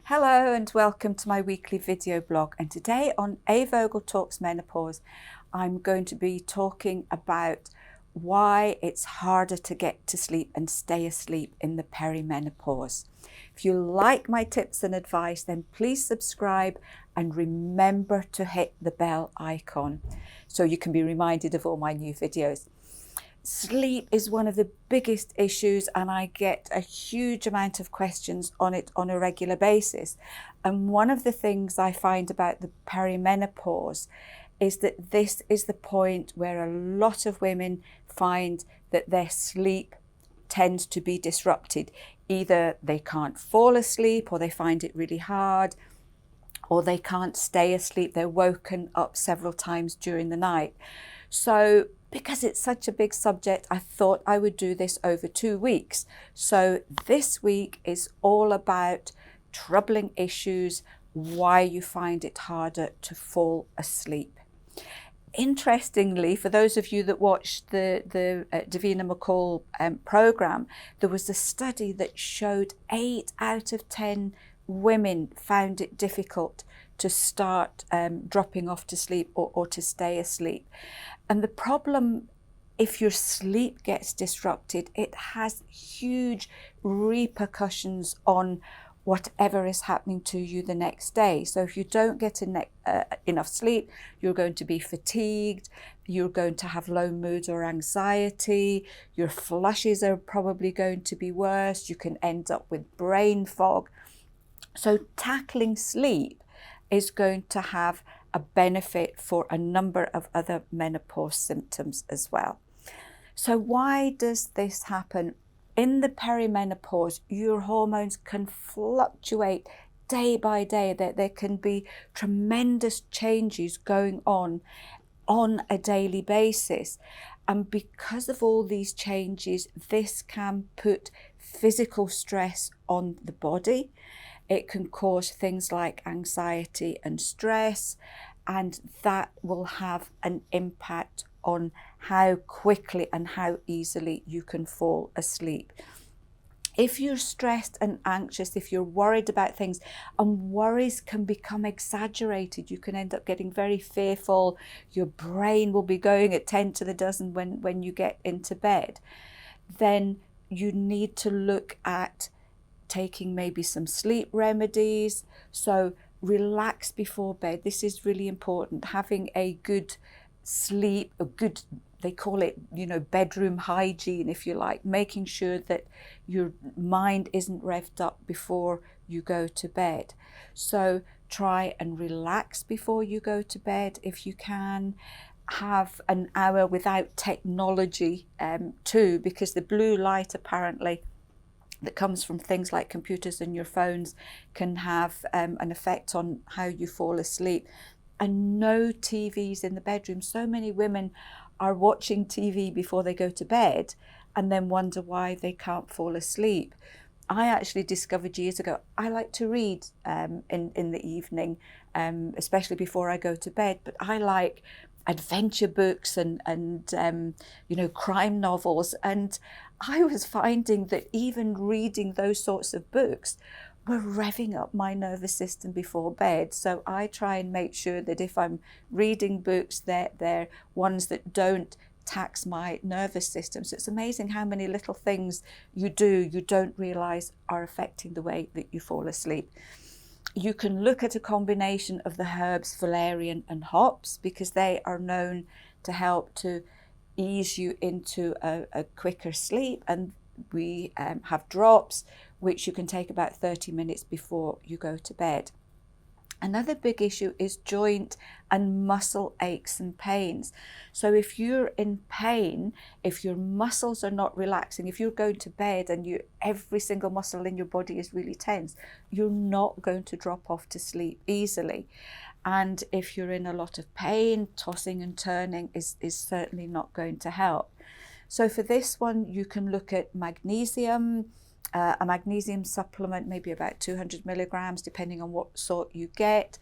Hello and welcome to my weekly video blog, and today on A Vogel Talks Menopause I'm going to be talking about why it's harder to get to sleep and stay asleep in the perimenopause. If you like my tips and advice, then please subscribe and remember to hit the bell icon so you can be reminded of all my new videos. Sleep is one of the biggest issues, and I get a huge amount of questions on it on a regular basis. And one of the things I find about the perimenopause is that this is the point where a lot of women find that their sleep tends to be disrupted. Either they can't fall asleep, or they find it really hard, or they can't stay asleep. They're woken up several times during the night. So because it's such a big subject, I thought I would do this over 2 weeks. So this week is all about troubling issues, why you find it harder to fall asleep. Interestingly, for those of you that watched the Davina McCall program, there was a study that showed 8 out of 10 women found it difficult to start dropping off to sleep or to stay asleep. And the problem, if your sleep gets disrupted, it has huge repercussions on whatever is happening to you the next day. So if you don't get enough sleep, you're going to be fatigued, you're going to have low mood or anxiety, your flushes are probably going to be worse, you can end up with brain fog. So tackling sleep is going to have a benefit for a number of other menopause symptoms as well. So why does this happen? In the perimenopause, your hormones can fluctuate day by day. There can be tremendous changes going on a daily basis. And because of all these changes, this can put physical stress on the body. It can cause things like anxiety and stress, and that will have an impact on how quickly and how easily you can fall asleep. If you're stressed and anxious, if you're worried about things, and worries can become exaggerated, you can end up getting very fearful. Your brain will be going at 10 to the dozen when you get into bed. Then you need to look at taking maybe some sleep remedies. So relax before bed. This is really important. Having a good sleep, they call it, bedroom hygiene, if you like, making sure that your mind isn't revved up before you go to bed. So try and relax before you go to bed if you can. Have an hour without technology too, because the blue light apparently that comes from things like computers and your phones can have an effect on how you fall asleep. And no TVs in the bedroom. So many women are watching TV before they go to bed and then wonder why they can't fall asleep. I actually discovered years ago, I like to read in the evening, especially before I go to bed, but I like adventure books and crime novels. And I was finding that even reading those sorts of books were revving up my nervous system before bed. So I try and make sure that if I'm reading books, they're ones that don't tax my nervous system. So it's amazing how many little things you don't realize are affecting the way that you fall asleep. You can look at a combination of the herbs valerian and hops, because they are known to help to ease you into a quicker sleep. And we have drops which you can take about 30 minutes before you go to bed. Another big issue is joint and muscle aches and pains. So if you're in pain, if your muscles are not relaxing, if you're going to bed and every single muscle in your body is really tense, you're not going to drop off to sleep easily. And if you're in a lot of pain, tossing and turning is certainly not going to help. So for this one, you can look at magnesium. A magnesium supplement, maybe about 200 milligrams, depending on what sort you get,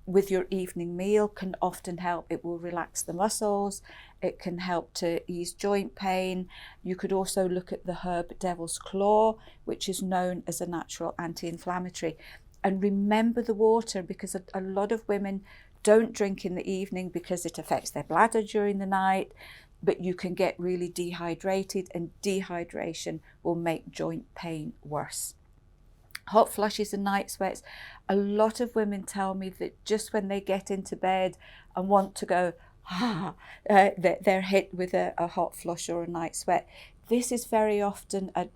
with your evening meal can often help. It will relax the muscles. It can help to ease joint pain. You could also look at the herb Devil's Claw, which is known as a natural anti-inflammatory. And remember the water, because a lot of women don't drink in the evening because it affects their bladder during the night, but you can get really dehydrated, and dehydration will make joint pain worse. Hot flushes and night sweats. A lot of women tell me that just when they get into bed and want to go, they're hit with a hot flush or a night sweat. This is very often a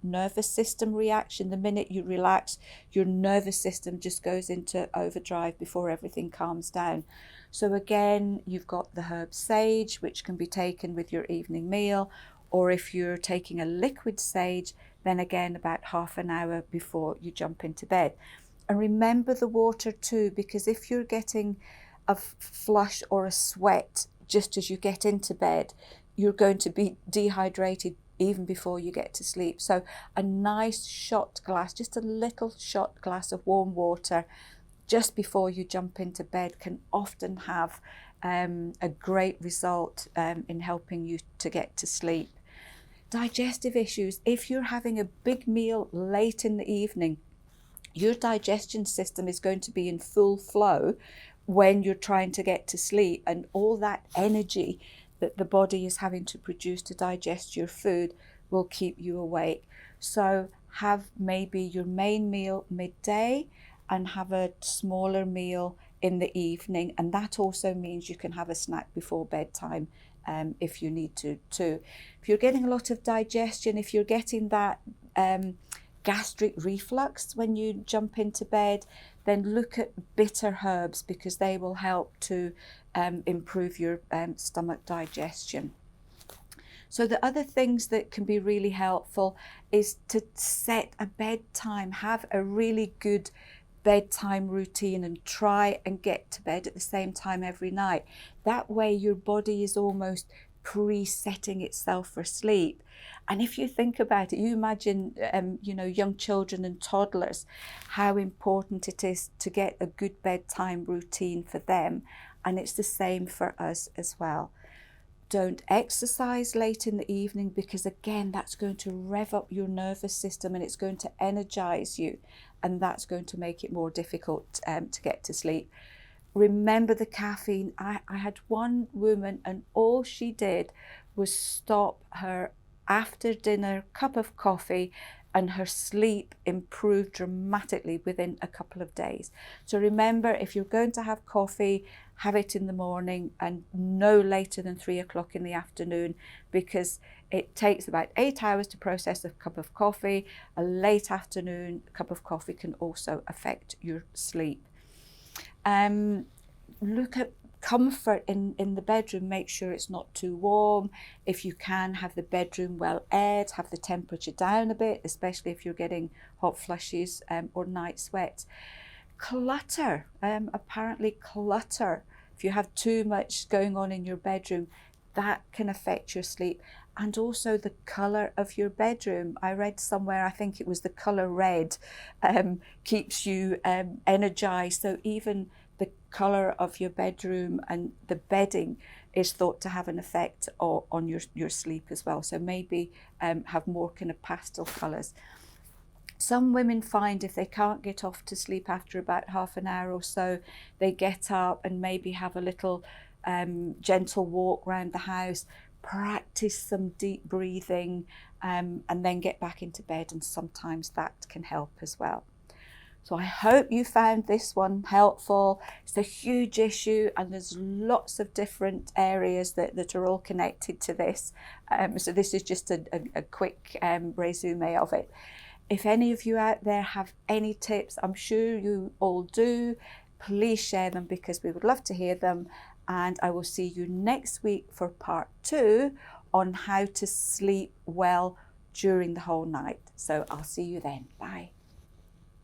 nervous system reaction. The minute you relax, your nervous system just goes into overdrive before everything calms down. So again, you've got the herb sage, which can be taken with your evening meal, or if you're taking a liquid sage, then again about half an hour before you jump into bed. And remember the water too, because if you're getting a flush or a sweat just as you get into bed, you're going to be dehydrated even before you get to sleep. So a nice shot glass, just a little shot glass of warm water just before you jump into bed can often have a great result in helping you to get to sleep. Digestive issues. If you're having a big meal late in the evening, your digestion system is going to be in full flow when you're trying to get to sleep, and all that energy that the body is having to produce to digest your food will keep you awake. So have maybe your main meal midday and have a smaller meal in the evening, and that also means you can have a snack before bedtime if you need to too. If you're getting a lot of digestion, if you're getting that gastric reflux when you jump into bed, then look at bitter herbs, because they will help to improve your stomach digestion. So the other things that can be really helpful is to set a bedtime, have a really good bedtime routine, and try and get to bed at the same time every night. That way your body is almost pre-setting itself for sleep. And if you think about it, you imagine young children and toddlers, how important it is to get a good bedtime routine for them, and it's the same for us as well. Don't exercise late in the evening, because again, that's going to rev up your nervous system and it's going to energize you, and that's going to make it more difficult to get to sleep. Remember the caffeine. I had one woman, and all she did was stop her after dinner cup of coffee, and her sleep improved dramatically within a couple of days. So remember, if you're going to have coffee, have it in the morning and no later than 3 o'clock in the afternoon, because it takes about 8 hours to process a cup of coffee. A late afternoon cup of coffee can also affect your sleep. Look at comfort in the bedroom. Make sure it's not too warm. If you can, have the bedroom well aired, have the temperature down a bit, especially if you're getting hot flushes or night sweats. Clutter, apparently clutter, if you have too much going on in your bedroom, that can affect your sleep. And also the colour of your bedroom. I read somewhere, I think it was the colour red keeps you energised. So even the colour of your bedroom and the bedding is thought to have an effect on your sleep as well. So maybe have more kind of pastel colours. Some women find if they can't get off to sleep after about half an hour or so, they get up and maybe have a little gentle walk around the house, practice some deep breathing, and then get back into bed, and sometimes that can help as well. So I hope you found this one helpful. It's a huge issue, and there's lots of different areas that are all connected to this. So this is just a quick resume of it. If any of you out there have any tips, I'm sure you all do, please share them, because we would love to hear them. And I will see you next week for part 2 on how to sleep well during the whole night. So I'll see you then. Bye.